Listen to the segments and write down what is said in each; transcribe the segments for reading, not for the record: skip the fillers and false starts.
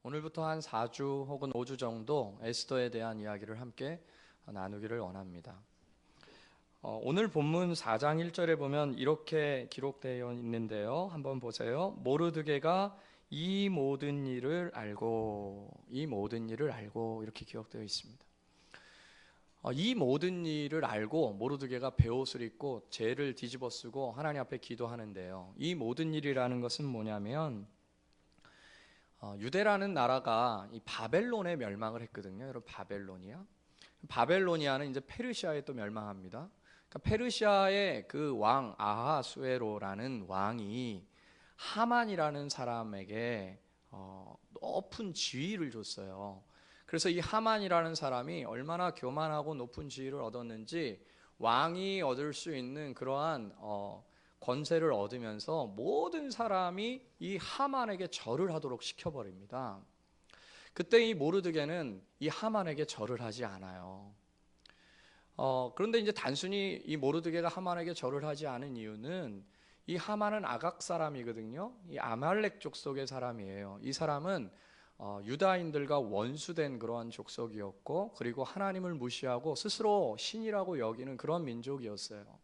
오늘부터 한 4주 혹은 5주 정도 에스더에 대한 이야기를 함께 나누기를 원합니다. 오늘 본문 4장 1절에 보면 이렇게 기록되어 있는데요. 한번 보세요. 모르드게가 이 모든 일을 알고 이렇게 기록되어 있습니다. 이 모든 일을 알고 모르드게가 베옷을 입고 죄를 뒤집어 쓰고 하나님 앞에 기도하는데요. 이 모든 일이라는 것은 뭐냐면 유대라는 나라가 이 바벨론에 멸망을 했거든요. 여러분, 바벨로니아는 이제 페르시아에 또 멸망합니다. 그러니까 페르시아의 그 왕 아하수에로라는 왕이 하만이라는 사람에게 높은 지위를 줬어요. 그래서 이 하만이라는 사람이 얼마나 교만하고 높은 지위를 얻었는지 왕이 얻을 수 있는 그러한 권세를 얻으면서 모든 사람이 이 하만에게 절을 하도록 시켜버립니다. 그때 이 모르드게는 이 하만에게 절을 하지 않아요. 그런데 이제 단순히 이 모르드게가 하만에게 절을 하지 않은 이유는 이 하만은 아각 사람이거든요. 이 아말렉 족속의 사람이에요. 이 사람은 유다인들과 원수된 그러한 족속이었고, 그리고 하나님을 무시하고 스스로 신이라고 여기는 그런 민족이었어요.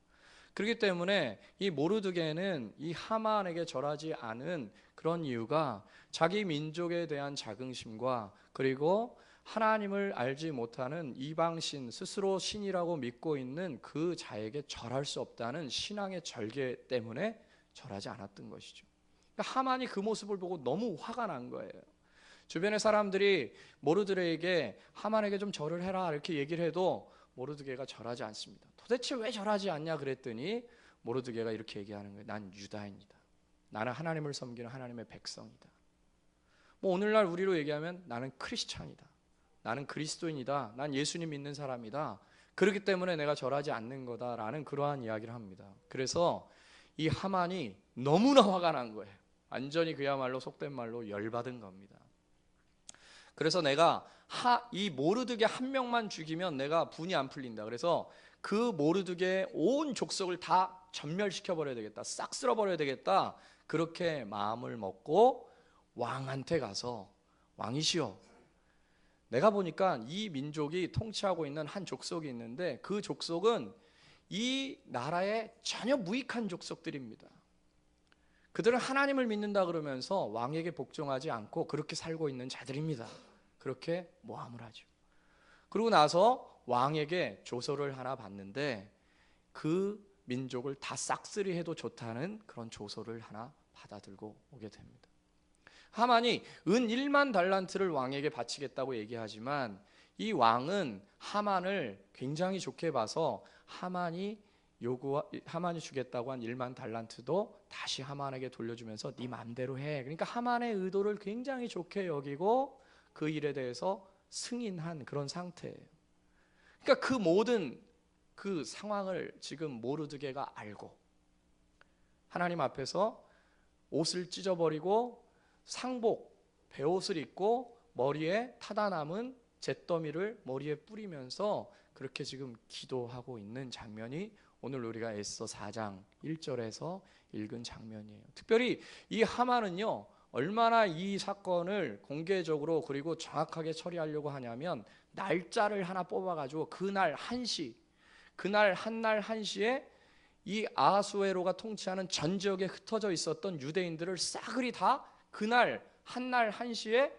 그렇기 때문에 이 모르드게는 이 하만에게 절하지 않은 그런 이유가 자기 민족에 대한 자긍심과 그리고 하나님을 알지 못하는 이방신, 스스로 신이라고 믿고 있는 그 자에게 절할 수 없다는 신앙의 절개 때문에 절하지 않았던 것이죠. 그러니까 하만이 그 모습을 보고 너무 화가 난 거예요. 주변의 사람들이 모르드게에게 하만에게 좀 절을 해라 이렇게 얘기를 해도 모르드게가 절하지 않습니다. 도대체 왜 절하지 않냐 그랬더니 모르드게가 이렇게 얘기하는 거예요. 난 유다인이다. 나는 하나님을 섬기는 하나님의 백성이다. 뭐 오늘날 우리로 얘기하면 나는 크리스찬이다. 나는 그리스도인이다. 난 예수님 믿는 사람이다. 그렇기 때문에 내가 절하지 않는 거다라는 그러한 이야기를 합니다. 그래서 이 하만이 너무나 화가 난 거예요. 완전히 그야말로 속된 말로 열받은 겁니다. 그래서 내가 이 모르드게 한 명만 죽이면 내가 분이 안 풀린다. 그래서 그 모르드게의 온 족속을 다 전멸시켜 버려야 되겠다. 싹 쓸어 버려야 되겠다. 그렇게 마음을 먹고 왕한테 가서 왕이시여, 내가 보니까 이 민족이 통치하고 있는 한 족속이 있는데 그 족속은 이 나라에 전혀 무익한 족속들입니다. 그들은 하나님을 믿는다 그러면서 왕에게 복종하지 않고 그렇게 살고 있는 자들입니다. 그렇게 모함을 하죠. 그러고 나서 왕에게 조서를 하나 받는데 그 민족을 다 싹쓸이 해도 좋다는 그런 조서를 하나 받아들고 오게 됩니다. 하만이 은 1만 달란트를 왕에게 바치겠다고 얘기하지만 이 왕은 하만을 굉장히 좋게 봐서 하만이 주겠다고 한 1만 달란트도 다시 하만에게 돌려주면서 네 맘대로 해. 그러니까 하만의 의도를 굉장히 좋게 여기고 그 일에 대해서 승인한 그런 상태예요. 그러니까 그 모든 그 상황을 지금 모르드게가 알고 하나님 앞에서 옷을 찢어버리고 상복, 베옷을 입고 머리에 타다 남은 잿더미를 머리에 뿌리면서 그렇게 지금 기도하고 있는 장면이 오늘 우리가 에스더 4장 1절에서 읽은 장면이에요. 특별히 이 하만은요, 얼마나 이 사건을 공개적으로 그리고 정확하게 처리하려고 하냐면 날짜를 하나 뽑아가지고 그날 한날 한시에 이 아하수에로가 통치하는 전 지역에 흩어져 있었던 유대인들을 싸그리 다 그날 한날 한시에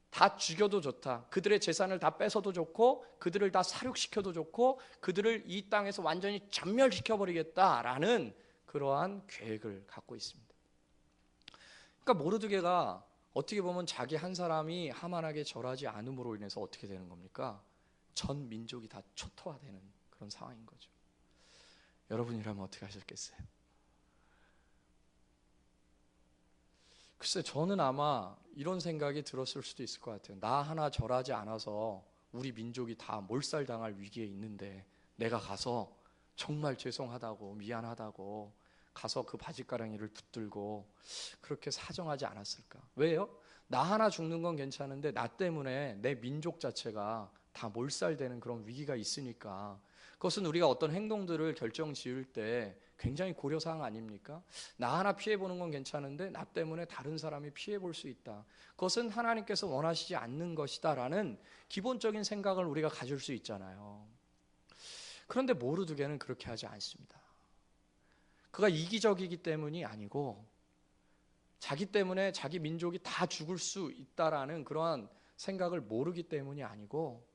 다 죽여도 좋다. 그들의 재산을 다 뺏어도 좋고 그들을 다 살육시켜도 좋고 그들을 이 땅에서 완전히 전멸시켜버리겠다라는 그러한 계획을 갖고 있습니다. 그러니까 모르드게가 어떻게 보면 자기 한 사람이 하만에게 절하지 않음으로 인해서 어떻게 되는 겁니까? 전 민족이 다 초토화되는 그런 상황인 거죠. 여러분이라면 어떻게 하셨겠어요? 글쎄, 저는 아마 이런 생각이 들었을 수도 있을 것 같아요. 나 하나 절하지 않아서 우리 민족이 다 몰살당할 위기에 있는데 내가 가서 정말 죄송하다고 미안하다고 가서 그 바짓가랑이를 붙들고 그렇게 사정하지 않았을까? 왜요? 나 하나 죽는 건 괜찮은데 나 때문에 내 민족 자체가 다 몰살되는 그런 위기가 있으니까 그것은 우리가 어떤 행동들을 결정 지을 때 굉장히 고려사항 아닙니까? 나 하나 피해보는 건 괜찮은데 나 때문에 다른 사람이 피해볼 수 있다. 그것은 하나님께서 원하시지 않는 것이다 라는 기본적인 생각을 우리가 가질 수 있잖아요. 그런데 모르드게는 그렇게 하지 않습니다. 그가 이기적이기 때문이 아니고 자기 때문에 자기 민족이 다 죽을 수 있다라는 그러한 생각을 모르기 때문이 아니고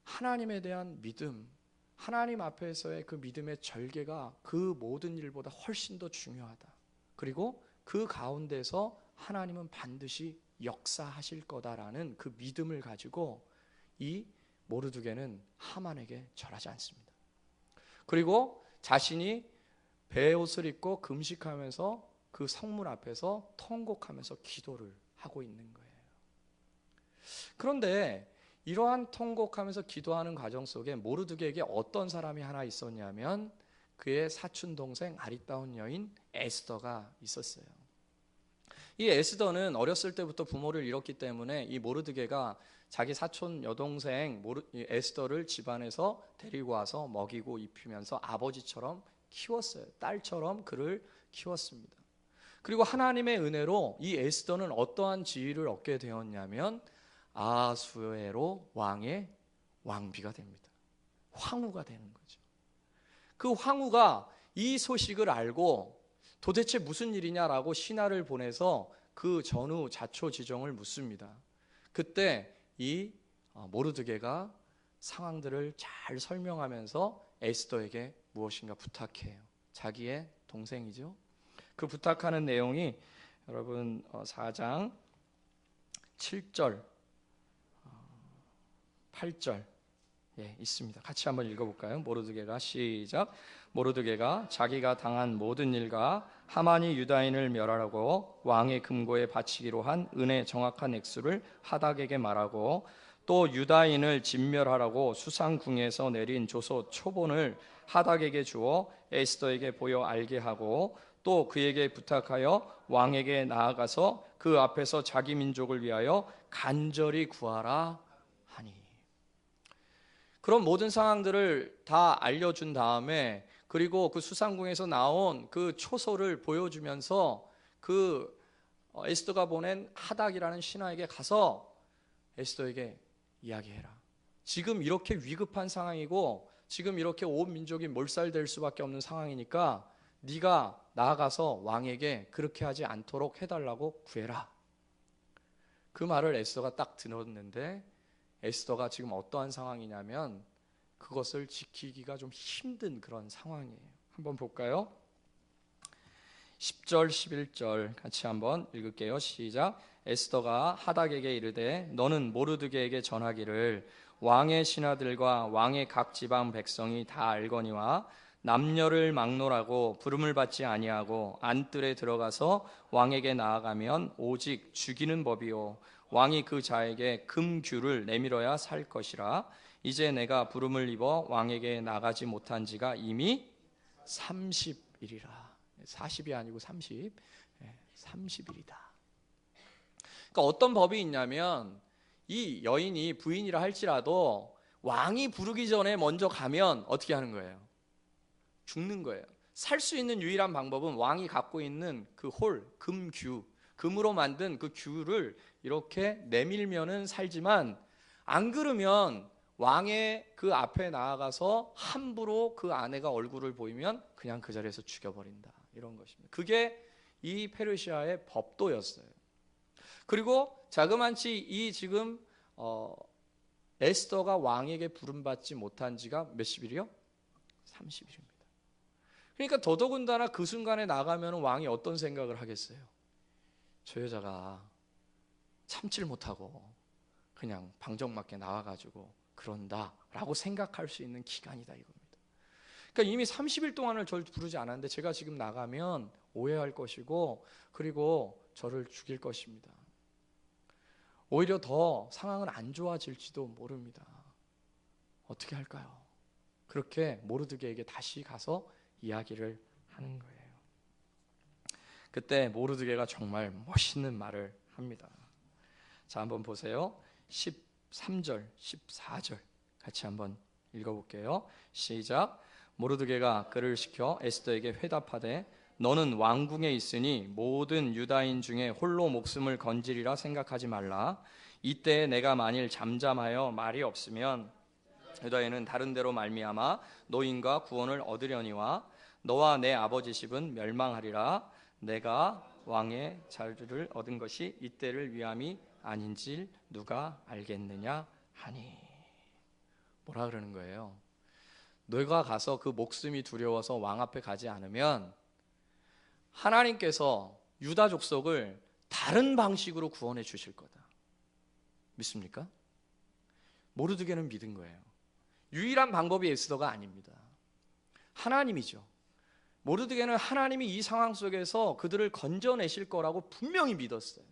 하나님에 대한 믿음, 하나님 앞에서의 그 믿음의 절개가 그 모든 일보다 훨씬 더 중요하다. 그리고 그 가운데서 하나님은 반드시 역사하실 거다라는 그 믿음을 가지고 이 모르드게는 하만에게 절하지 않습니다. 그리고 자신이 베옷을 입고 금식하면서 그 성문 앞에서 통곡하면서 기도를 하고 있는 거예요. 그런데 이러한 통곡하면서 기도하는 과정 속에 모르드게에게 어떤 사람이 하나 있었냐면 그의 사촌 동생 아리따운 여인 에스더가 있었어요. 이 에스더는 어렸을 때부터 부모를 잃었기 때문에 이 모르드게가 자기 사촌 여동생 에스더를 집안에서 데리고 와서 먹이고 입히면서 아버지처럼 키웠어요. 딸처럼 그를 키웠습니다. 그리고 하나님의 은혜로 이 에스더는 어떠한 지위를 얻게 되었냐면 아하수에로 왕의 왕비가 됩니다. 황후가 되는 거죠. 그 황후가 이 소식을 알고 도대체 무슨 일이냐라고 신하를 보내서 그 전후 자초지종을 묻습니다. 그때 이 모르드게가 상황들을 잘 설명하면서 에스더에게 무엇인가 부탁해요. 자기의 동생이죠. 그 부탁하는 내용이 여러분 4장 7절 8절 있습니다. 같이 한번 읽어볼까요? 모르드게가 시작. 모르드게가 자기가 당한 모든 일과 하만이 유다인을 멸하라고 왕의 금고에 바치기로 한 은의 정확한 액수를 하닥에게 말하고 또 유다인을 진멸하라고 수상궁에서 내린 조서 초본을 하닥에게 주어 에스더에게 보여 알게 하고 또 그에게 부탁하여 왕에게 나아가서 그 앞에서 자기 민족을 위하여 간절히 구하라 하니. 그런 모든 상황들을 다 알려준 다음에 그리고 그 수상궁에서 나온 그 초소를 보여주면서 그 에스더가 보낸 하닥이라는 신하에게 가서 에스더에게 이야기해라. 지금 이렇게 위급한 상황이고 지금 이렇게 온 민족이 몰살될 수밖에 없는 상황이니까 네가 나아가서 왕에게 그렇게 하지 않도록 해달라고 구해라. 그 말을 에스더가 딱 들었는데 에스더가 지금 어떠한 상황이냐면 그것을 지키기가 좀 힘든 그런 상황이에요. 한번 볼까요? 10절 11절 같이 한번 읽을게요. 시작. 에스더가 하닥에게 이르되 너는 모르드게에게 전하기를 왕의 신하들과 왕의 각 지방 백성이 다 알거니와 남녀를 막론하고 부름을 받지 아니하고 안뜰에 들어가서 왕에게 나아가면 오직 죽이는 법이요 왕이 그 자에게 금규를 내밀어야 살 것이라. 이제 내가 부름을 입어 왕에게 나가지 못한 지가 이미 30일이라. 40이 아니고 30. 30일이다. 그러니까 어떤 법이 있냐면 이 여인이 부인이라 할지라도 왕이 부르기 전에 먼저 가면 어떻게 하는 거예요? 죽는 거예요. 살 수 있는 유일한 방법은 왕이 갖고 있는 그 홀, 금규, 금으로 만든 그 규를 이렇게 내밀면은 살지만 안 그러면 왕의 그 앞에 나아가서 함부로 그 아내가 얼굴을 보이면 그냥 그 자리에서 죽여버린다. 이런 것입니다. 그게 이 페르시아의 법도였어요. 그리고 자그만치 이 지금 에스더가 왕에게 부름받지 못한 지가 몇십일이요? 30일입니다. 그러니까 더더군다나 그 순간에 나가면 왕이 어떤 생각을 하겠어요? 저 여자가 참질 못하고 그냥 방정맞게 나와가지고 그런다라고 생각할 수 있는 기간이다 이겁니다. 그러니까 이미 30일 동안을 저를 부르지 않았는데 제가 지금 나가면 오해할 것이고 그리고 저를 죽일 것입니다. 오히려 더 상황은 안 좋아질지도 모릅니다. 어떻게 할까요? 그렇게 모르드게에게 다시 가서 이야기를 하는 거예요. 그때 모르드게가 정말 멋있는 말을 합니다. 자, 한번 보세요. 13절, 14절 같이 한번 읽어볼게요. 시작. 모르드게가 그를 시켜 에스더에게 회답하되 너는 왕궁에 있으니 모든 유다인 중에 홀로 목숨을 건지리라 생각하지 말라. 이때 내가 만일 잠잠하여 말이 없으면 유다인은 다른 데로 말미암아 노인과 구원을 얻으려니와 너와 내 아버지 집은 멸망하리라. 내가 왕의 자리를 얻은 것이 이때를 위함이 아닌지 누가 알겠느냐 하니. 뭐라 그러는 거예요? 너희가 가서 그 목숨이 두려워서 왕 앞에 가지 않으면 하나님께서 유다 족속을 다른 방식으로 구원해 주실 거다. 믿습니까? 모르드게는 믿은 거예요. 유일한 방법이 에스더가 아닙니다. 하나님이죠. 모르드게는 하나님이 이 상황 속에서 그들을 건져내실 거라고 분명히 믿었어요.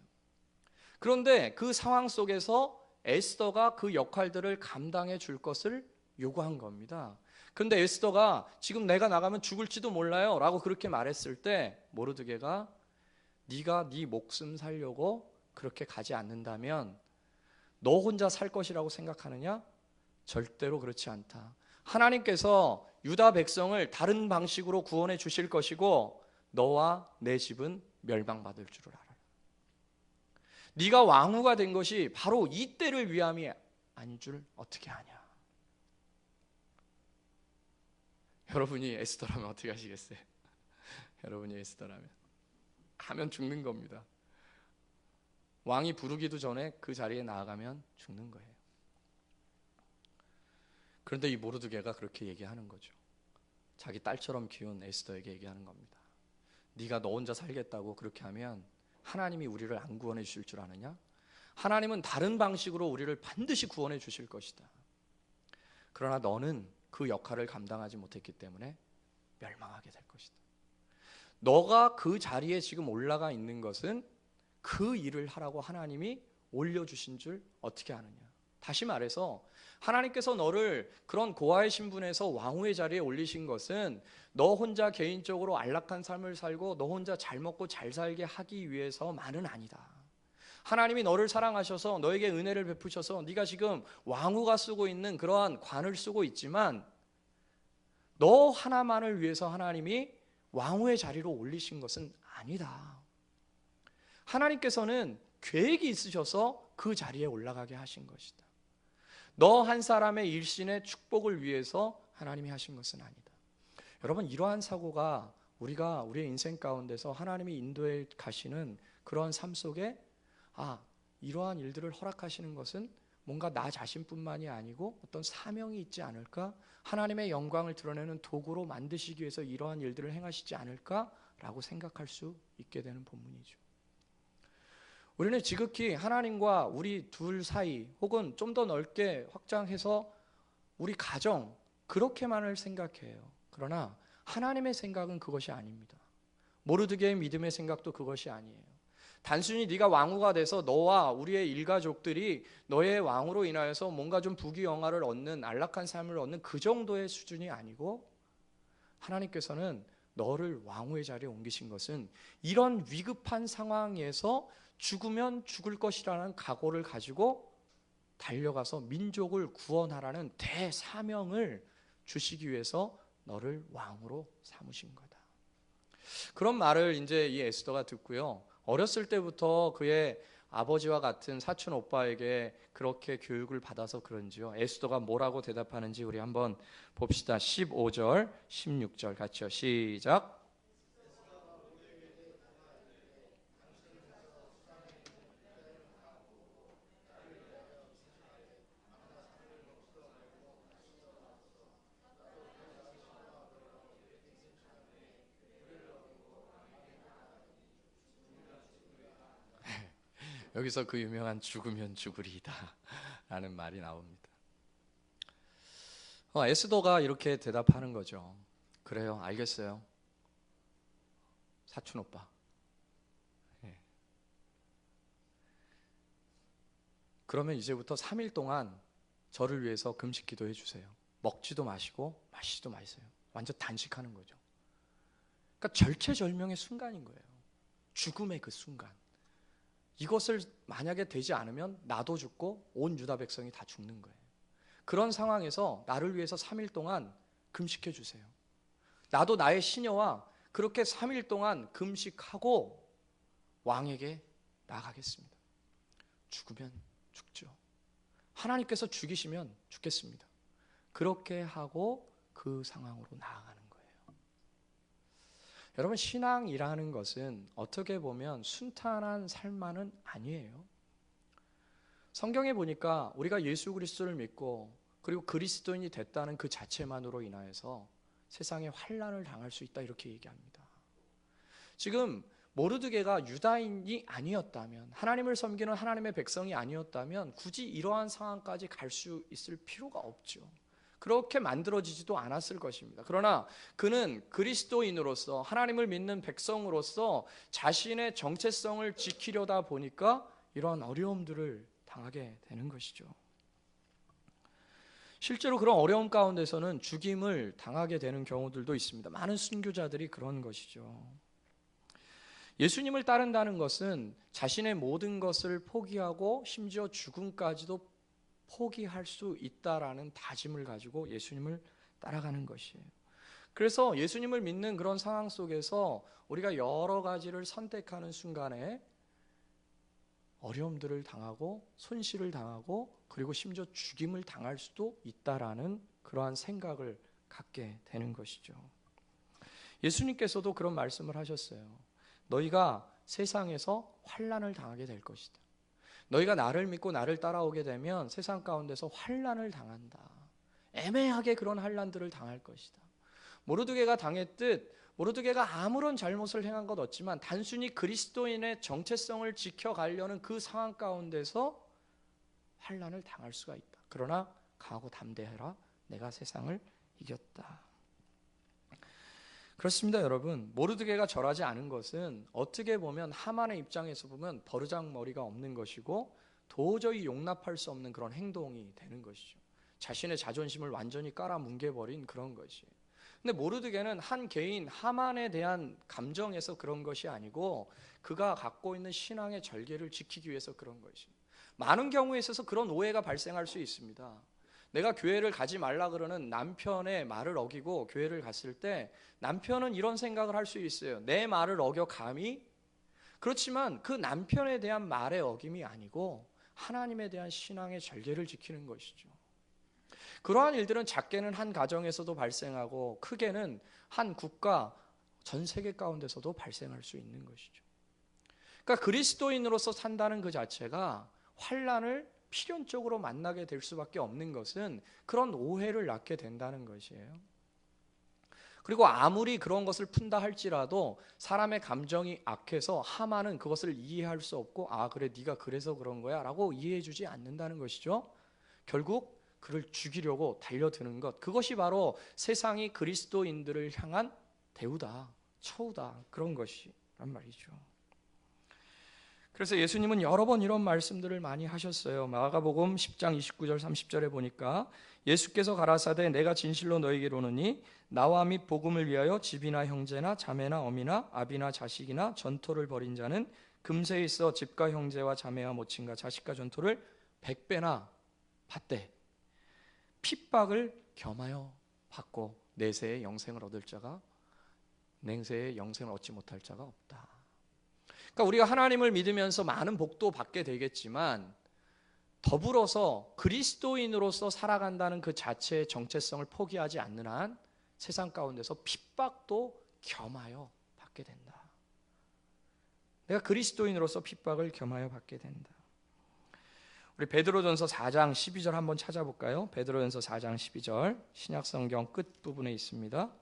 그런데 그 상황 속에서 에스더가 그 역할들을 감당해 줄 것을 요구한 겁니다. 그런데 에스더가 지금 내가 나가면 죽을지도 몰라요 라고 그렇게 말했을 때 모르드게가 네가 네 목숨 살려고 그렇게 가지 않는다면 너 혼자 살 것이라고 생각하느냐? 절대로 그렇지 않다. 하나님께서 유다 백성을 다른 방식으로 구원해 주실 것이고 너와 내 집은 멸망받을 줄을 알아라. 네가 왕후가 된 것이 바로 이 때를 위함이 아닌 줄 어떻게 아냐? 여러분이 에스더라면 어떻게 하시겠어요? 여러분이 에스더라면 가면 죽는 겁니다. 왕이 부르기도 전에 그 자리에 나아가면 죽는 거예요. 그런데 이 모르드게가 그렇게 얘기하는 거죠. 자기 딸처럼 키운 에스더에게 얘기하는 겁니다. 네가 너 혼자 살겠다고 그렇게 하면 하나님이 우리를 안 구원해 주실 줄 아느냐? 하나님은 다른 방식으로 우리를 반드시 구원해 주실 것이다. 그러나 너는 그 역할을 감당하지 못했기 때문에 멸망하게 될 것이다. 너가 그 자리에 지금 올라가 있는 것은 그 일을 하라고 하나님이 올려주신 줄 어떻게 아느냐? 다시 말해서 하나님께서 너를 그런 고아의 신분에서 왕후의 자리에 올리신 것은 너 혼자 개인적으로 안락한 삶을 살고 너 혼자 잘 먹고 잘 살게 하기 위해서만은 아니다. 하나님이 너를 사랑하셔서 너에게 은혜를 베푸셔서 네가 지금 왕후가 쓰고 있는 그러한 관을 쓰고 있지만 너 하나만을 위해서 하나님이 왕후의 자리로 올리신 것은 아니다. 하나님께서는 계획이 있으셔서 그 자리에 올라가게 하신 것이다. 너 한 사람의 일신의 축복을 위해서 하나님이 하신 것은 아니다. 여러분, 이러한 사고가 우리가 우리의 인생 가운데서 하나님이 인도해 가시는 그런 삶 속에 이러한 일들을 허락하시는 것은 뭔가 나 자신뿐만이 아니고 어떤 사명이 있지 않을까? 하나님의 영광을 드러내는 도구로 만드시기 위해서 이러한 일들을 행하시지 않을까라고 생각할 수 있게 되는 본문이죠. 우리는 지극히 하나님과 우리 둘 사이 혹은 좀 더 넓게 확장해서 우리 가정 그렇게만을 생각해요. 그러나 하나님의 생각은 그것이 아닙니다. 모르드게의 믿음의 생각도 그것이 아니에요. 단순히 네가 왕후가 돼서 너와 우리의 일가족들이 너의 왕으로 인하여서 뭔가 좀 부귀영화를 얻는 안락한 삶을 얻는 그 정도의 수준이 아니고 하나님께서는 너를 왕후의 자리에 옮기신 것은 이런 위급한 상황에서 죽으면 죽을 것이라는 각오를 가지고 달려가서 민족을 구원하라는 대사명을 주시기 위해서 너를 왕으로 삼으신 거다. 그런 말을 이제 이 에스더가 듣고요. 어렸을 때부터 그의 아버지와 같은 사촌 오빠에게 그렇게 교육을 받아서 그런지요. 에스더가 뭐라고 대답하는지 우리 한번 봅시다. 15절, 16절 같이요. 시작. 여기서 그 유명한 죽으면 죽으리이다 라는 말이 나옵니다. 에스더가 이렇게 대답하는 거죠. 그래요, 알겠어요. 사촌 오빠. 그러면 이제부터 3일 동안 저를 위해서 금식 기도해 주세요. 먹지도 마시고 마시지도 마세요. 완전 단식하는 거죠. 그러니까 절체절명의 순간인 거예요. 죽음의 그 순간. 이것을 만약에 되지 않으면 나도 죽고 온 유다 백성이 다 죽는 거예요. 그런 상황에서 나를 위해서 3일 동안 금식해 주세요. 나도 나의 시녀와 그렇게 3일 동안 금식하고 왕에게 나아가겠습니다. 죽으면 죽죠. 하나님께서 죽이시면 죽겠습니다. 그렇게 하고 그 상황으로 나아가는 거예요. 여러분, 신앙이라는 것은 어떻게 보면 순탄한 삶만은 아니에요. 성경에 보니까 우리가 예수 그리스도를 믿고 그리고 그리스도인이 됐다는 그 자체만으로 인하여서 세상에 환난을 당할 수 있다, 이렇게 얘기합니다. 지금 모르드게가 유다인이 아니었다면, 하나님을 섬기는 하나님의 백성이 아니었다면 굳이 이러한 상황까지 갈 수 있을 필요가 없죠. 그렇게 만들어지지도 않았을 것입니다. 그러나 그는 그리스도인으로서, 하나님을 믿는 백성으로서 자신의 정체성을 지키려다 보니까 이러한 어려움들을 당하게 되는 것이죠. 실제로 그런 어려움 가운데서는 죽임을 당하게 되는 경우들도 있습니다. 많은 순교자들이 그런 것이죠. 예수님을 따른다는 것은 자신의 모든 것을 포기하고 심지어 죽음까지도 포기할 수 있다라는 다짐을 가지고 예수님을 따라가는 것이에요. 그래서 예수님을 믿는 그런 상황 속에서 우리가 여러 가지를 선택하는 순간에 어려움들을 당하고 손실을 당하고 그리고 심지어 죽임을 당할 수도 있다라는 그러한 생각을 갖게 되는 것이죠. 예수님께서도 그런 말씀을 하셨어요. 너희가 세상에서 환난을 당하게 될 것이다. 너희가 나를 믿고 나를 따라오게 되면 세상 가운데서 환난을 당한다. 애매하게 그런 환난들을 당할 것이다. 모르드게가 당했듯 모르드게가 아무런 잘못을 행한 것 없지만 단순히 그리스도인의 정체성을 지켜가려는 그 상황 가운데서 환난을 당할 수가 있다. 그러나 강하고 담대해라. 내가 세상을 이겼다. 그렇습니다, 여러분. 모르드게가 절하지 않은 것은 어떻게 보면 하만의 입장에서 보면 버르장머리가 없는 것이고 도저히 용납할 수 없는 그런 행동이 되는 것이죠. 자신의 자존심을 완전히 깔아뭉개버린 그런 것이에요. 근데 모르드게는 한 개인 하만에 대한 감정에서 그런 것이 아니고 그가 갖고 있는 신앙의 절개를 지키기 위해서 그런 것이에요. 많은 경우에 있어서 그런 오해가 발생할 수 있습니다. 내가 교회를 가지 말라 그러는 남편의 말을 어기고 교회를 갔을 때 남편은 이런 생각을 할 수 있어요. 내 말을 어겨 감히? 그렇지만 그 남편에 대한 말의 어김이 아니고 하나님에 대한 신앙의 절개를 지키는 것이죠. 그러한 일들은 작게는 한 가정에서도 발생하고 크게는 한 국가, 전 세계 가운데서도 발생할 수 있는 것이죠. 그러니까 그리스도인으로서 산다는 그 자체가 환난을 필연적으로 만나게 될 수밖에 없는 것은 그런 오해를 낳게 된다는 것이에요. 그리고 아무리 그런 것을 푼다 할지라도 사람의 감정이 악해서 하만은 그것을 이해할 수 없고 아 그래 네가 그래서 그런 거야 라고 이해해 주지 않는다는 것이죠. 결국 그를 죽이려고 달려드는 것, 그것이 바로 세상이 그리스도인들을 향한 대우다, 처우다, 그런 것이란 말이죠. 그래서 예수님은 여러 번 이런 말씀들을 많이 하셨어요. 마가복음 10장 29절 30절에 보니까 예수께서 가라사대 내가 진실로 너희에게 이르노니 나와 및 복음을 위하여 집이나 형제나 자매나 어미나 아비나 자식이나 전토를 벌인 자는 금세에 있어 집과 형제와 자매와 모친과 자식과 전토를 100배나 받되 핍박을 겸하여 받고 내세의 영생을 얻을 자가 냉세의 영생을 얻지 못할 자가 없다. 그러니까 우리가 하나님을 믿으면서 많은 복도 받게 되겠지만 더불어서 그리스도인으로서 살아간다는 그 자체의 정체성을 포기하지 않는 한 세상 가운데서 핍박도 겸하여 받게 된다. 내가 그리스도인으로서 핍박을 겸하여 받게 된다. 우리 베드로전서 4장 12절 한번 찾아볼까요? 베드로전서 4장 12절 신약성경 끝부분에 있습니다.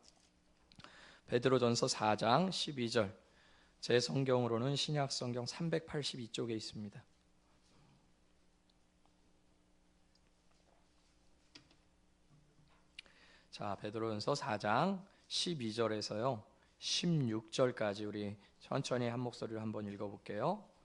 베드로전서 4장 12절 제 성경으로는 신약성경 382쪽에 있습니다. 자, 베드로전서 4장 12절에서요 16절까지 우리 천천히 한 목소리로 한번 읽어볼게요.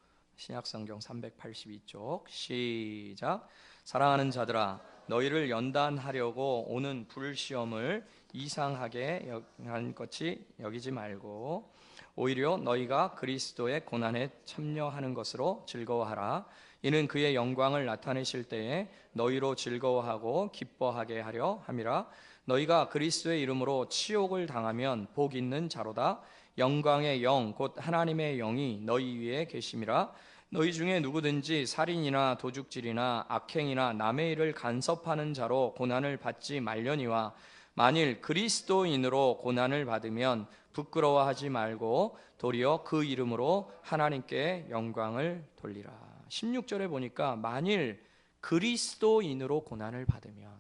신약성경 382쪽 시작. 사랑하는 자들아 너희를 연단하려고 오는 불시험을 이상하게 한 것이 여기지 말고 오히려 너희가 그리스도의 고난에 참여하는 것으로 즐거워하라. 이는 그의 영광을 나타내실 때에 너희로 즐거워하고 기뻐하게 하려 함이라. 너희가 그리스도의 이름으로 치욕을 당하면 복 있는 자로다. 영광의 영 곧 하나님의 영이 너희 위에 계심이라. 너희 중에 누구든지 살인이나 도둑질이나 악행이나 남의 일을 간섭하는 자로 고난을 받지 말려니와 만일 그리스도인으로 고난을 받으면 부끄러워하지 말고 도리어 그 이름으로 하나님께 영광을 돌리라. 16절에 보니까 만일 그리스도인으로 고난을 받으면,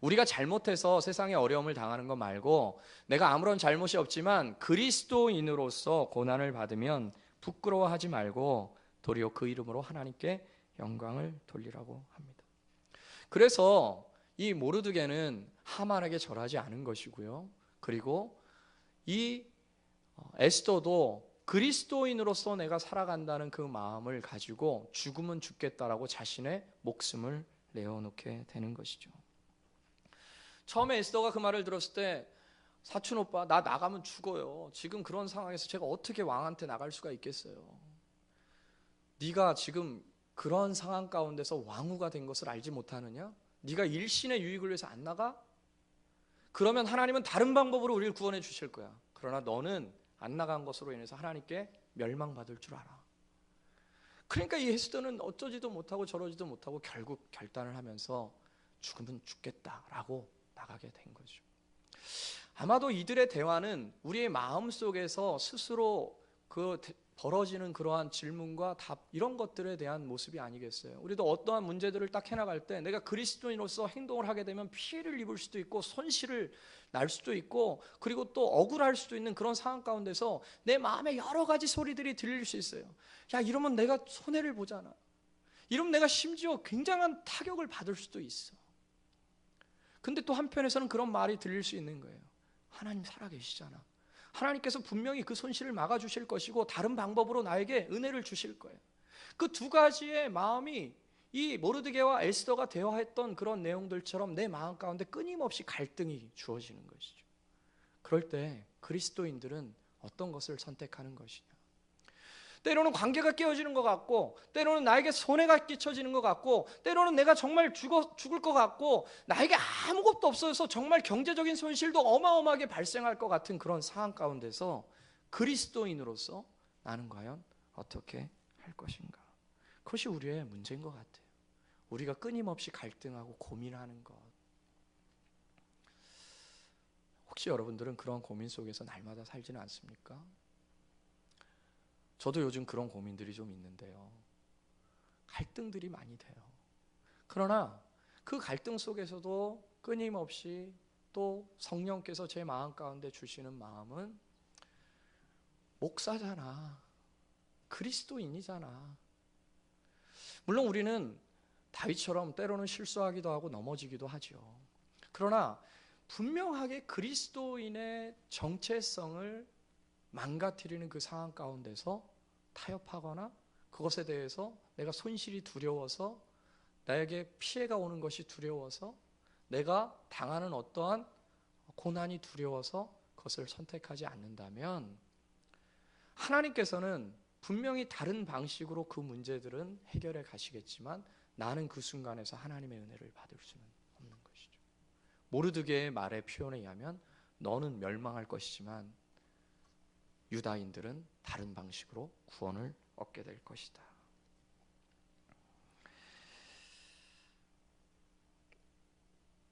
우리가 잘못해서 세상에 어려움을 당하는 것 말고 내가 아무런 잘못이 없지만 그리스도인으로서 고난을 받으면 부끄러워하지 말고 도리어 그 이름으로 하나님께 영광을 돌리라고 합니다. 그래서 이 모르드게는 하만에게 절하지 않은 것이고요. 그리고 이 에스더도 그리스도인으로서 내가 살아간다는 그 마음을 가지고 죽으면 죽겠다라고 자신의 목숨을 내어놓게 되는 것이죠. 처음에 에스더가 그 말을 들었을 때, 사촌 오빠, 나 나가면 죽어요. 지금 그런 상황에서 제가 어떻게 왕한테 나갈 수가 있겠어요? 네가 지금 그런 상황 가운데서 왕후가 된 것을 알지 못하느냐? 네가 일신의 유익을 위해서 안 나가? 그러면 하나님은 다른 방법으로 우리를 구원해 주실 거야. 그러나 너는 안 나간 것으로 인해서 하나님께 멸망받을 줄 알아. 그러니까 이 에스더는 어쩌지도 못하고 저러지도 못하고 결국 결단을 하면서 죽으면 죽겠다라고 나가게 된 거죠. 아마도 이들의 대화는 우리의 마음속에서 스스로 벌어지는 그러한 질문과 답, 이런 것들에 대한 모습이 아니겠어요. 우리도 어떠한 문제들을 딱 해나갈 때 내가 그리스도인으로서 행동을 하게 되면 피해를 입을 수도 있고 손실을 날 수도 있고, 그리고 또 억울할 수도 있는 그런 상황 가운데서 내 마음에 여러 가지 소리들이 들릴 수 있어요. 야, 이러면 내가 손해를 보잖아. 이러면 내가 심지어 굉장한 타격을 받을 수도 있어. 근데 또 한편에서는 그런 말이 들릴 수 있는 거예요. 하나님 살아계시잖아. 하나님께서 분명히 그 손실을 막아주실 것이고 다른 방법으로 나에게 은혜를 주실 거예요. 그 두 가지의 마음이 이 모르드게와 에스더가 대화했던 그런 내용들처럼 내 마음 가운데 끊임없이 갈등이 주어지는 것이죠. 그럴 때 그리스도인들은 어떤 것을 선택하는 것이냐? 때로는 관계가 깨어지는 것 같고, 때로는 나에게 손해가 끼쳐지는 것 같고, 때로는 내가 정말 죽을 것 같고, 나에게 아무것도 없어서 정말 경제적인 손실도 어마어마하게 발생할 것 같은 그런 상황 가운데서 그리스도인으로서 나는 과연 어떻게 할 것인가? 그것이 우리의 문제인 것 같아요. 우리가 끊임없이 갈등하고 고민하는 것. 혹시 여러분들은 그런 고민 속에서 날마다 살지는 않습니까? 저도 요즘 그런 고민들이 좀 있는데요. 갈등들이 많이 돼요. 그러나 그 갈등 속에서도 끊임없이 또 성령께서 제 마음 가운데 주시는 마음은, 목사잖아. 그리스도인이잖아. 물론 우리는 다윗처럼 때로는 실수하기도 하고 넘어지기도 하죠. 그러나 분명하게 그리스도인의 정체성을 망가뜨리는 그 상황 가운데서 타협하거나 그것에 대해서 내가 손실이 두려워서, 나에게 피해가 오는 것이 두려워서, 내가 당하는 어떠한 고난이 두려워서 그것을 선택하지 않는다면, 하나님께서는 분명히 다른 방식으로 그 문제들은 해결해 가시겠지만 나는 그 순간에서 하나님의 은혜를 받을 수는 없는 것이죠. 모르드게의 말의 표현에 의하면 너는 멸망할 것이지만 유다인들은 다른 방식으로 구원을 얻게 될 것이다.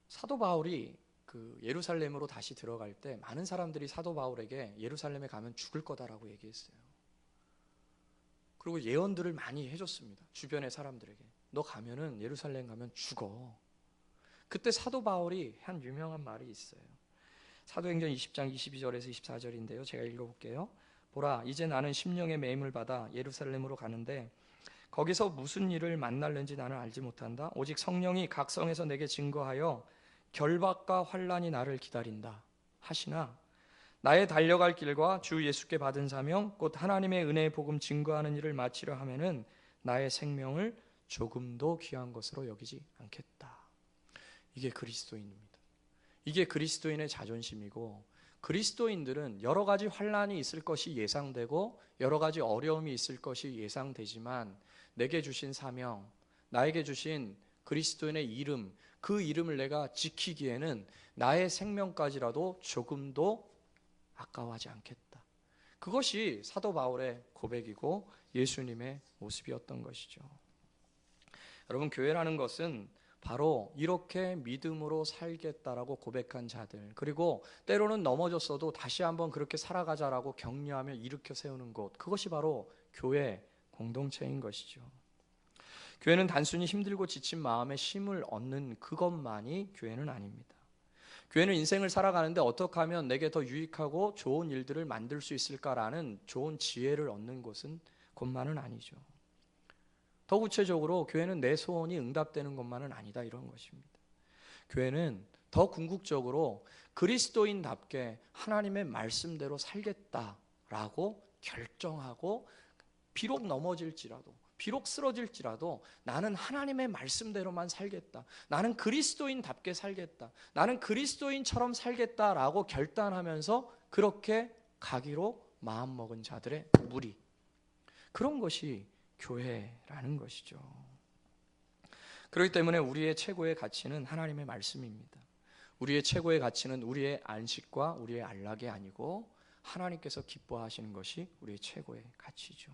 사도 바울이 예루살렘으로 다시 들어갈 때 많은 사람들이 사도 바울에게 예루살렘에 가면 죽을 거다라고 얘기했어요. 그리고 예언들을 많이 해줬습니다. 주변의 사람들에게. 너 가면은 예루살렘 가면 죽어. 그때 사도 바울이 한 유명한 말이 있어요. 사도행전 20장 22절에서 24절인데요. 제가 읽어볼게요. 보라, 이제 나는 심령의 매임을 받아 예루살렘으로 가는데 거기서 무슨 일을 만날는지 나는 알지 못한다. 오직 성령이 각 성에서 내게 증거하여 결박과 환난이 나를 기다린다 하시나 나의 달려갈 길과 주 예수께 받은 사명 곧 하나님의 은혜의 복음 증거하는 일을 마치려 하면은 나의 생명을 조금도 귀한 것으로 여기지 않겠다. 이게 그리스도인입니다. 이게 그리스도인의 자존심이고, 그리스도인들은 여러 가지 환난이 있을 것이 예상되고 여러 가지 어려움이 있을 것이 예상되지만 내게 주신 사명, 나에게 주신 그리스도인의 이름, 그 이름을 내가 지키기에는 나의 생명까지라도 조금도 아까워하지 않겠다. 그것이 사도 바울의 고백이고 예수님의 모습이었던 것이죠. 여러분, 교회라는 것은 바로 이렇게 믿음으로 살겠다라고 고백한 자들, 그리고 때로는 넘어졌어도 다시 한번 그렇게 살아가자라고 격려하며 일으켜 세우는 곳, 그것이 바로 교회 공동체인 것이죠. 교회는 단순히 힘들고 지친 마음에 힘을 얻는 그것만이 교회는 아닙니다. 교회는 인생을 살아가는데 어떻게 하면 내게 더 유익하고 좋은 일들을 만들 수 있을까라는 좋은 지혜를 얻는 곳만은 아니죠. 더 구체적으로 교회는 내 소원이 응답되는 것만은 아니다, 이런 것입니다. 교회는 더 궁극적으로 그리스도인답게 하나님의 말씀대로 살겠다라고 결정하고, 비록 넘어질지라도, 비록 쓰러질지라도 나는 하나님의 말씀대로만 살겠다, 나는 그리스도인답게 살겠다, 나는 그리스도인처럼 살겠다라고 결단하면서 그렇게 가기로 마음먹은 자들의 무리, 그런 것이 교회라는 것이죠. 그렇기 때문에 우리의 최고의 가치는 하나님의 말씀입니다. 우리의 최고의 가치는 우리의 안식과 우리의 안락이 아니고 하나님께서 기뻐하시는 것이 우리의 최고의 가치죠.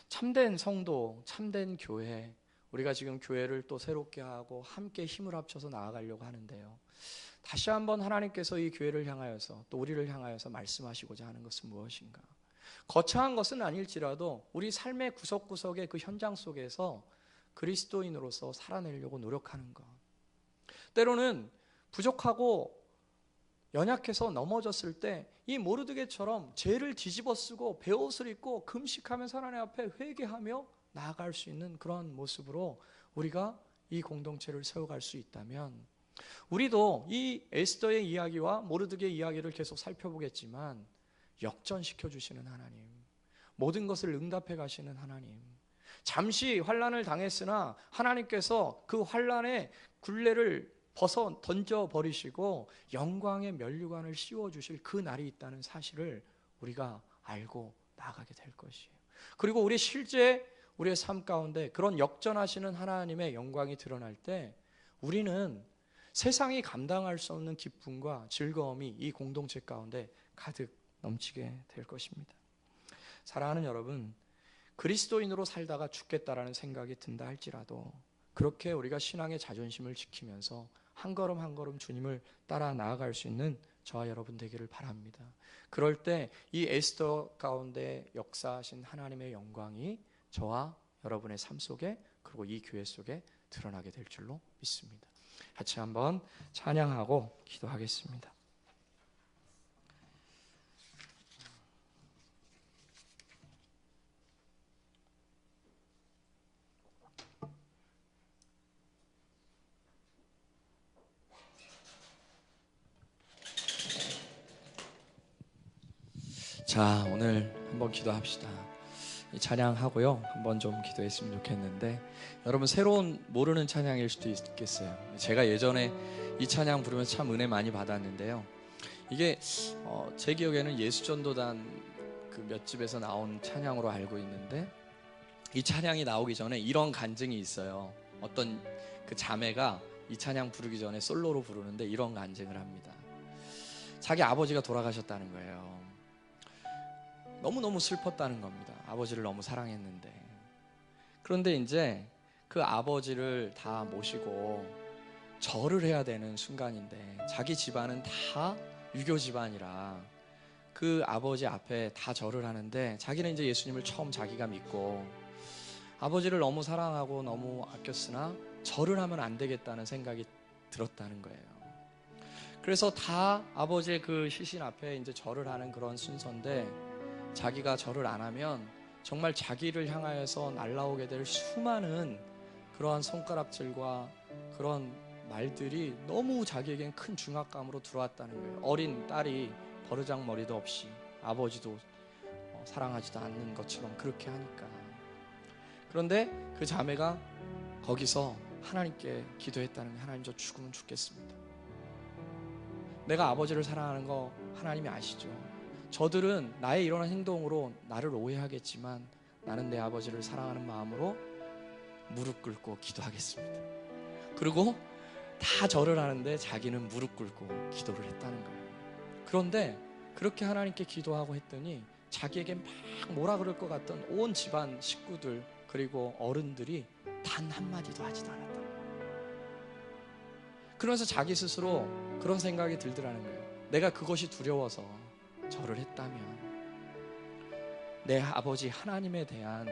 참된 성도, 참된 교회, 우리가 지금 교회를 또 새롭게 하고 함께 힘을 합쳐서 나아가려고 하는데요, 다시 한번 하나님께서 이 교회를 향하여서 또 우리를 향하여서 말씀하시고자 하는 것은 무엇인가? 거창한 것은 아닐지라도 우리 삶의 구석구석의 그 현장 속에서 그리스도인으로서 살아내려고 노력하는 것, 때로는 부족하고 연약해서 넘어졌을 때 이 모르드게처럼 죄를 뒤집어쓰고 베옷을 입고 금식하면서 하나님 앞에 회개하며 나아갈 수 있는 그런 모습으로 우리가 이 공동체를 세워갈 수 있다면, 우리도 이 에스더의 이야기와 모르드게의 이야기를 계속 살펴보겠지만 역전시켜 주시는 하나님, 모든 것을 응답해 가시는 하나님, 잠시 환난을 당했으나 하나님께서 그 환난의 굴레를 벗어 던져버리시고 영광의 면류관을 씌워주실 그 날이 있다는 사실을 우리가 알고 나아가게 될 것이에요. 그리고 우리 실제 우리의 삶 가운데 그런 역전하시는 하나님의 영광이 드러날 때 우리는 세상이 감당할 수 없는 기쁨과 즐거움이 이 공동체 가운데 가득 넘치게 될 것입니다. 사랑하는 여러분, 그리스도인으로 살다가 죽겠다라는 생각이 든다 할지라도 그렇게 우리가 신앙의 자존심을 지키면서 한 걸음 한 걸음 주님을 따라 나아갈 수 있는 저와 여러분 되기를 바랍니다. 그럴 때 이 에스더 가운데 역사하신 하나님의 영광이 저와 여러분의 삶 속에, 그리고 이 교회 속에 드러나게 될 줄로 믿습니다. 같이 한번 찬양하고 기도하겠습니다. 자, 오늘 한번 기도합시다. 찬양하고요, 한번 좀 기도했으면 좋겠는데, 여러분 새로운 모르는 찬양일 수도 있겠어요. 제가 예전에 이 찬양 부르면서 참 은혜 많이 받았는데요, 이게 제 기억에는 예수전도단 그 몇 집에서 나온 찬양으로 알고 있는데, 이 찬양이 나오기 전에 이런 간증이 있어요. 어떤 그 자매가 이 찬양 부르기 전에 솔로로 부르는데 이런 간증을 합니다. 자기 아버지가 돌아가셨다는 거예요. 너무너무 슬펐다는 겁니다. 아버지를 너무 사랑했는데. 그런데 이제 그 아버지를 다 모시고 절을 해야 되는 순간인데, 자기 집안은 다 유교 집안이라 그 아버지 앞에 다 절을 하는데, 자기는 이제 예수님을 처음 자기가 믿고 아버지를 너무 사랑하고 너무 아꼈으나 절을 하면 안 되겠다는 생각이 들었다는 거예요. 그래서 다 아버지의 그 시신 앞에 이제 절을 하는 그런 순서인데, 자기가 절을 안 하면 정말 자기를 향하여서 날라오게 될 수많은 그러한 손가락질과 그런 말들이 너무 자기에겐 큰 중압감으로 들어왔다는 거예요. 어린 딸이 버르장머리도 없이 아버지도 사랑하지도 않는 것처럼 그렇게 하니까. 그런데 그 자매가 거기서 하나님께 기도했다는 거예요. 하나님, 저 죽으면 죽겠습니다. 내가 아버지를 사랑하는 거 하나님이 아시죠? 저들은 나의 이런 행동으로 나를 오해하겠지만 나는 내 아버지를 사랑하는 마음으로 무릎 꿇고 기도하겠습니다. 그리고 다 절을 하는데 자기는 무릎 꿇고 기도를 했다는 거예요. 그런데 그렇게 하나님께 기도하고 했더니 자기에게 막 뭐라 그럴 것 같던 온 집안 식구들 그리고 어른들이 단 한마디도 하지도 않았다. 그러면서 자기 스스로 그런 생각이 들더라는 거예요. 내가 그것이 두려워서 절을 했다면 내 아버지 하나님에 대한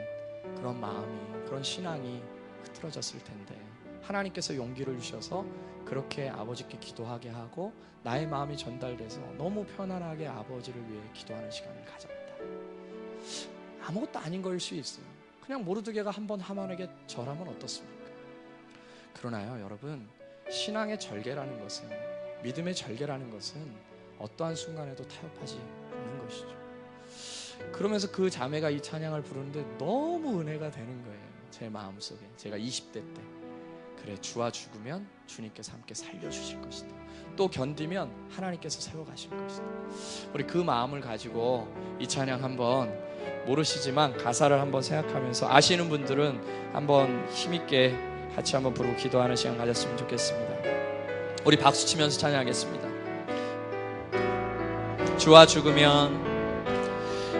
그런 마음이, 그런 신앙이 흐트러졌을 텐데 하나님께서 용기를 주셔서 그렇게 아버지께 기도하게 하고 나의 마음이 전달돼서 너무 편안하게 아버지를 위해 기도하는 시간을 가졌다. 아무것도 아닌 거일 수 있어요. 그냥 모르드게가 한번 하만에게 절하면 어떻습니까? 그러나요, 여러분, 신앙의 절개라는 것은, 믿음의 절개라는 것은 어떠한 순간에도 타협하지 않는 것이죠. 그러면서 그 자매가 이 찬양을 부르는데 너무 은혜가 되는 거예요. 제 마음속에. 제가 20대 때, 그래, 주와 죽으면 주님께서 함께 살려주실 것이다. 또 견디면 하나님께서 세워가실 것이다. 우리 그 마음을 가지고 이 찬양 한번, 모르시지만 가사를 한번 생각하면서, 아시는 분들은 한번 힘있게 같이 한번 부르고 기도하는 시간 가졌으면 좋겠습니다. 우리 박수 치면서 찬양하겠습니다. 주와 죽으면,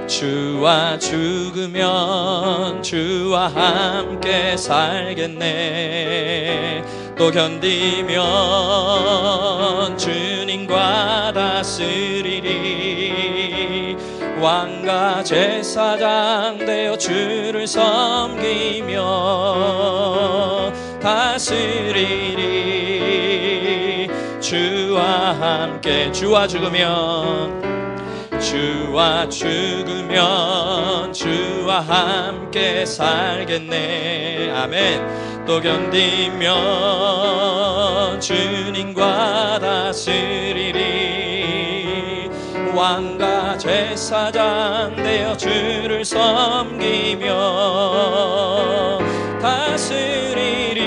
주와 죽으면 주와 함께 살겠네. 또 견디면 주님과 다스리리. 왕과 제사장 되어 주를 섬기며 다스리리. 주와 함께, 주와 죽으면, 주와 죽으면 주와 함께 살겠네. 아멘. 또 견디면 주님과 다스리리. 왕과 제사장 되어 주를 섬기며 다스리리.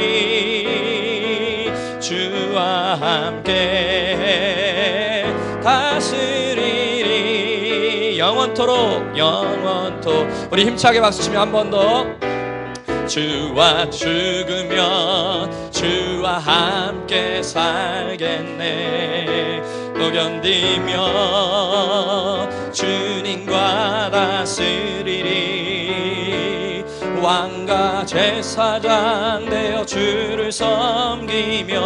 주와 함께 다스리리. 영원토록, 영원토록. 우리 힘차게 박수치며 한 번 더. 주와 죽으면 주와 함께 살겠네. 또 견디면 주님과 다스리리. 왕과 제사장 되어 주를 섬기며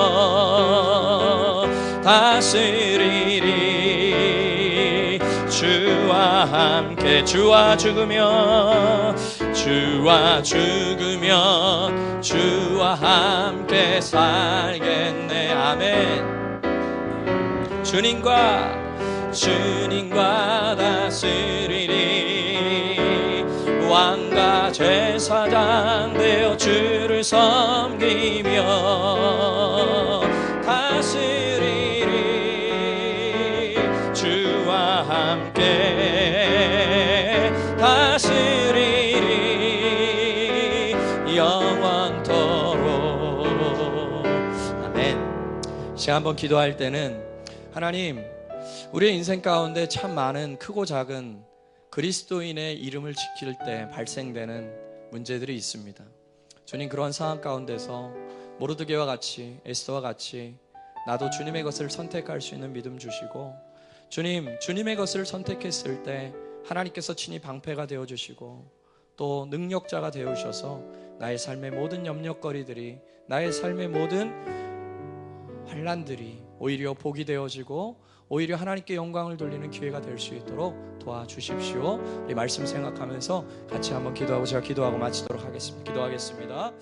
다스리리. 주와 함께, 주와 죽으면, 주와 죽으면 주와 함께 살겠네. 아멘. 주님과 다스리리. 왕과 제사장 되어 주를 섬기며 다스리리. 주와 함께 다스리리. 영원토록. 아멘. 제가 한번 기도할 때는, 하나님, 우리의 인생 가운데 참 많은 크고 작은 그리스도인의 이름을 지킬 때 발생되는 문제들이 있습니다. 주님, 그런 상황 가운데서 모르드게와 같이, 에스더와 같이 나도 주님의 것을 선택할 수 있는 믿음 주시고, 주님, 주님의 것을 선택했을 때 하나님께서 친히 방패가 되어주시고 또 능력자가 되어주셔서 나의 삶의 모든 염려거리들이, 나의 삶의 모든 환난들이 오히려 복이 되어지고 오히려 하나님께 영광을 돌리는 기회가 될 수 있도록 도와주십시오. 우리 말씀 생각하면서 같이 한번 기도하고 제가 기도하고 마치도록 하겠습니다. 기도하겠습니다.